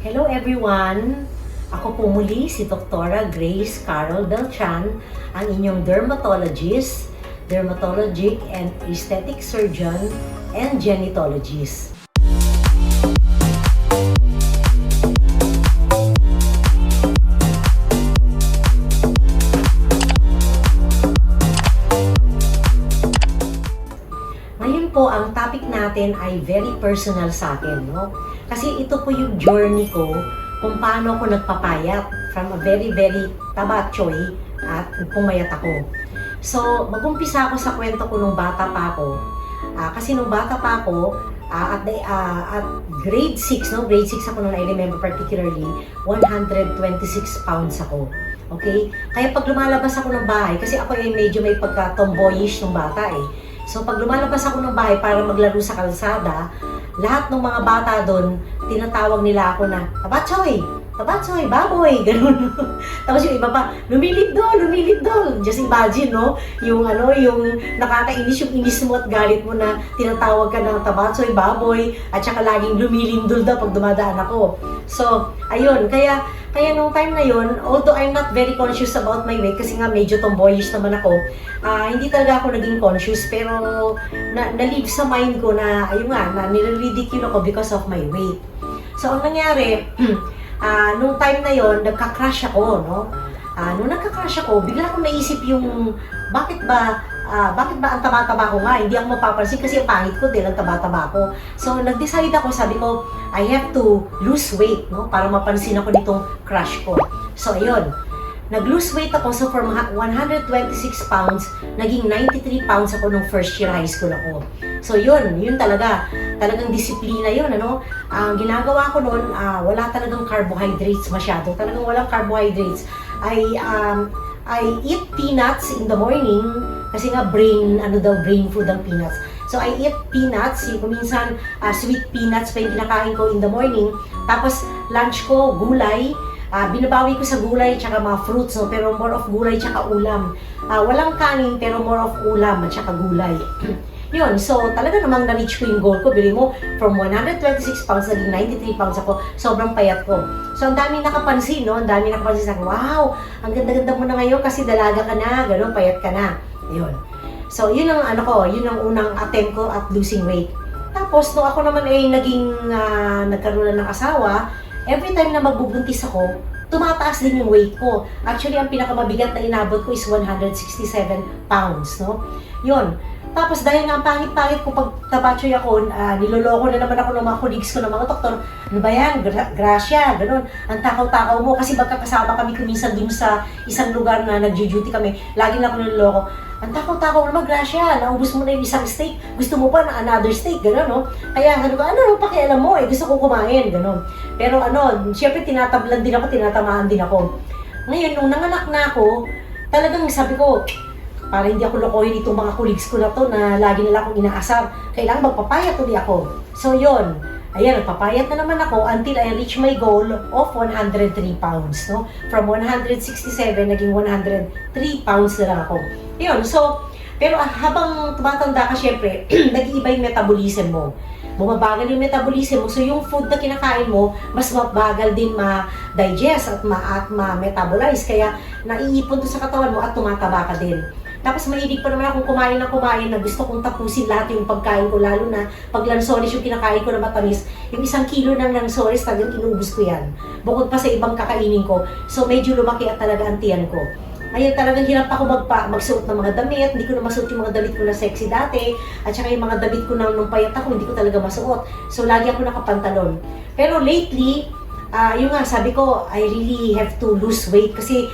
Hello everyone! Ako po muli si Dr. Grace Carol Beltran, ang inyong dermatologist, dermatologic and aesthetic surgeon, and genitologist. Ngayon po, ang topic natin ay very personal sa akin, no? Kasi ito po yung journey ko kung paano ako nagpapayat from a very tabatchoy at pumayat ako. So, mag-umpisa ako sa kwento ko nung bata pa ako. Kasi nung bata pa ako, at grade 6, no? Grade 6 ako nung I remember particularly, 126 pounds ako. Okay? Kaya pag lumalabas ako ng bahay, kasi ako ay medyo may pagka-tomboyish nung bata eh. So pag lumalabas ako ng bahay para maglaro sa kalsada, lahat ng mga bata doon, tinatawag nila ako na, Tabatsoy, baboy, ganun. Tapos yung iba pa, lumilidol. Just imagine, no? Yung nakakainis, yung inis mo at galit mo na tinatawag ka ng tabatsoy, baboy, at saka laging lumilindol daw pag dumadaan ako. So, ayun, kaya nung time na yun, although I'm not very conscious about my weight, kasi nga medyo tomboyish naman ako, hindi talaga ako naging conscious, pero na-live sa mind ko na, ayun nga, na nire-ridicule ako because of my weight. So, ang nangyari, nung time na yon nagka-crush ako, no? Nung nagka-crush ako, bigla akong naisip yung, bakit ba ang taba-taba ko nga? Hindi ako mapapansin kasi ang pangit ko din, ang taba-taba ko. So, nag-decide ako, sabi ko, I have to lose weight, no? Para mapansin ako nitong crush ko. So, ayun. Nag-lose weight ako, so from 126 pounds, naging 93 pounds ako nung first year high school ako. So yun talagang disiplina yun, ano? Ang ginagawa ko noon, wala talagang carbohydrates masyado, talagang walang carbohydrates. I eat peanuts in the morning, kasi nga brain food ang peanuts. So I eat peanuts, yung minsan sweet peanuts pa yung kinakain ko in the morning, tapos lunch ko, gulay, binabawi ko sa gulay tsaka mga fruits, no? Pero more of gulay tsaka ulam. Walang kanin pero more of ulam at tsaka gulay. Yun, so talaga namang na-reach ko yung goal ko. Bili mo, from 126 pounds, naging 93 pounds ako. Sobrang payat ko. So ang dami nakapansin, no? Ang dami nakapansin sa akin, wow, ang ganda-ganda mo na ngayon kasi dalaga ka na, gano'n, payat ka na. Yun. So yun ang yun ang unang attempt ko at losing weight. Tapos, no, ako naman ay nagkaroon ng asawa. Every time na magbubuntis ako, tumataas din yung weight ko. Actually, ang pinakamabigat na inabot ko is 167 pounds, no? Yun. Tapos dahil nga pangit-pangit ko pag tabatsoy ako, niloloko na naman ako ng mga colleagues ko ng mga doktor. Ano ba yan? Gracia, ganun. Ang takaw-takaw mo kasi magkakasama kami kuminsan dun sa isang lugar na nag-duty kami. Lagi na ako niloloko. Ang takaw-takaw naman, Gracia, naubos mo na yung isang steak, gusto mo pa na another steak, gano'n, no? Kaya sabi ko, pakialam mo, gusto ko kumain, gano'n. Pero syempre tinatablan din ako, tinatamaan din ako. Ngayon, nung nanganak na ako, talagang sabi ko, para hindi ako lokohin itong mga colleagues ko na to na lagi nila akong inaasar, kailangan magpapayat ulit ako. So yun, ayan, nagpapayat na naman ako until I reach my goal of 103 pounds, no? From 167, naging 103 pounds na lang ako. Yun, so, pero habang tumatanda ka, syempre, nag-iiba yung metabolism mo. Bumabagal yung metabolism mo, so yung food na kinakain mo, mas mabagal din ma-digest at ma-metabolize, kaya naiipon to sa katawan mo at tumataba ka din. Tapos mahilig pa naman akong kumain na gusto kong tapusin lahat yung pagkain ko, lalo na pag lansones yung kinakain ko na matamis, yung 1 kilo ng lansones, talagang inubos ko yan. Bukod pa sa ibang kakainin ko, so medyo lumaki at talaga ang tiyan ko. Ngayon talagang hirap ako magsuot ng mga damit, hindi ko na masuot yung mga damit ko na sexy dati, at saka yung mga damit ko na nung payat ako, hindi ko talaga masuot. So lagi ako nakapantalon. Pero lately, yung nga, sabi ko, I really have to lose weight kasi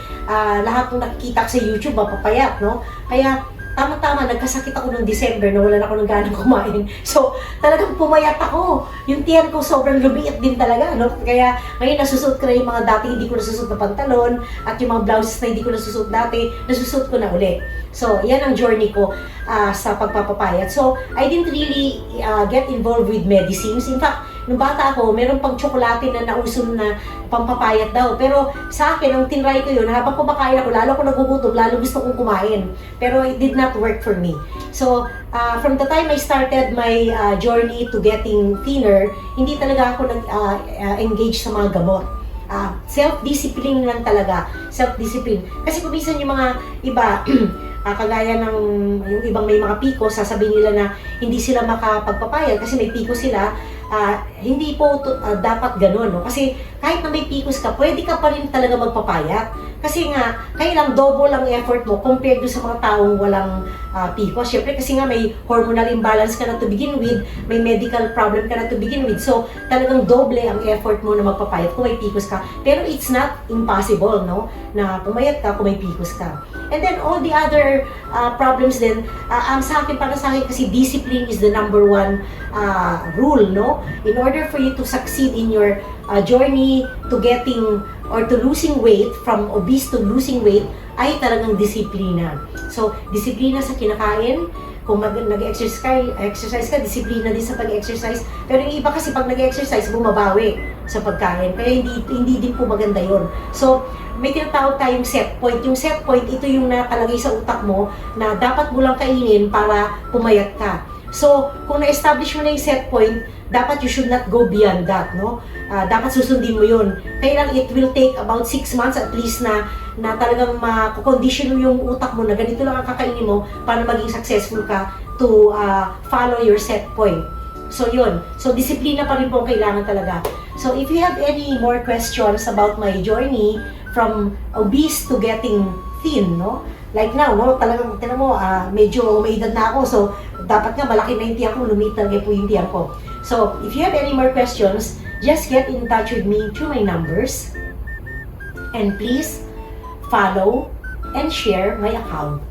lahat ng nakikita ko sa YouTube, mapapayat, no? Kaya, tama-tama, nagkasakit ako noong December, nawalan ako ng ganang kumain. So, talagang pumayat ako. Yung tiyan ko sobrang lumiit din talaga, no? Kaya, ngayon nasusuot ko na yung mga dati hindi ko nasusuot na pantalon, at yung mga blouses na hindi ko nasusuot dati, nasusuot ko na uli. So, yan ang journey ko sa pagpapapayat. So, I didn't really get involved with medicines. In fact, nung bata ako, meron pang tsokolate na nauso na pampapayat daw. Pero sa akin, ang tinry ko yun, habang kumakain ako, lalo ko nagugutom, lalo gusto kong kumain. Pero it did not work for me. So, from the time I started my journey to getting thinner, hindi talaga ako nag-engage sa mga gamot. Self-discipline lang talaga. Self-discipline. Kasi kung minsan yung mga iba, kagaya ng yung ibang may mga PCOS, sasabihin nila na hindi sila makapagpapayat kasi may PCOS sila. Hindi po dapat ganun, no? Kasi kahit na may PCOS ka, pwede ka pa rin talaga magpapayat. Kasi nga, kailang double ang effort mo compared do sa mga taong walang PCOS. Siyempre kasi nga may hormonal imbalance ka na to begin with, may medical problem ka na to begin with. So, talagang doble ang effort mo na magpapayat kung may PCOS ka. Pero it's not impossible, no? Na pumayat ka kung may PCOS ka. And then all the other problems din, para sa akin kasi discipline is the number one rule, no? In order for you to succeed in your journey to getting or to losing weight, from obese to losing weight, ay talagang disiplina. So, disiplina sa kinakain. Kung nag-exercise ka, disiplina din sa pag-exercise. Pero yung iba kasi pag nag-exercise, bumabawi sa pagkain. Kaya hindi din po maganda yon. So, may tinatawag tayong set point. Yung set point, ito yung nakalagay sa utak mo na dapat mo lang kainin para pumayat ka. So, kung na-establish mo na yung set point, dapat you should not go beyond that, no? Dapat susundin mo yun. Kaya lang, it will take about 6 months at least na talagang makukondisyon mo yung utak mo na ganito lang ang kakainin mo para maging successful ka to follow your set point. So, yun. So, disiplina pa rin po ang kailangan talaga. So, if you have any more questions about my journey from obese to getting thin, no? Like now, no? Talagang, tinan mo, medyo may edad na ako. So, dapat nga malaki na yung tiyan ko, lumit talaga po yung tiyan ko. So, if you have any more questions, just get in touch with me through my numbers. And please, follow and share my account.